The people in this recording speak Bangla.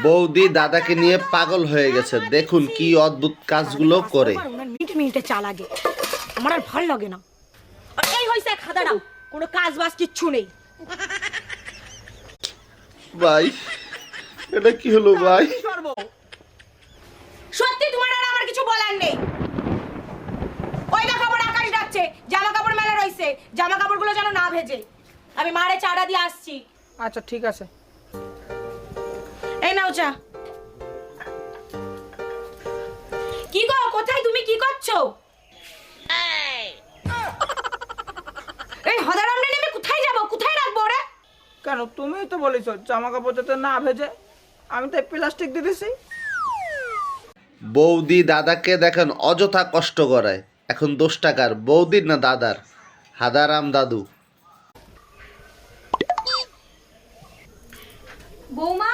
বৌদি দাদাকে নিয়ে পাগল হয়ে গেছে, দেখুন কি অদ্ভুত কাজগুলো করে। মিনিটে মিনিটে চা লাগে, আমার আর ভালো লাগে না। আর এই হইছে খাদাড়া, কোনো কাজ বাজ কিচ্ছু নেই। ভাই এটা কি হলো ভাই? সত্যি তোমার আর আমার কিছু বলার নেই। ওই দেখো আবার আকাশ ডাকছে, জামা কাপড় মেলা রইছে, জামা কাপড়গুলো যেন না ভেজে। আমি মারে চাটা দিয়ে আসছি। আচ্ছা ঠিক আছে। এই নাও চা। কি গো, কোথায় তুমি, কি করছো? এই হদারাম রে নেমে কোথায় যাব, কোথায় রাখবো রে? কেন, তুমিই তো বলেছো জামা কাপড় যাতে না ভেজে, আমি তো প্লাস্টিক দিয়ে দিছি। বৌদি দাদাকে দেখেন অযথা কষ্ট করায়, এখন দোষটা কার, বৌদির না দাদার? হাদারাম দাদু। বৌমা,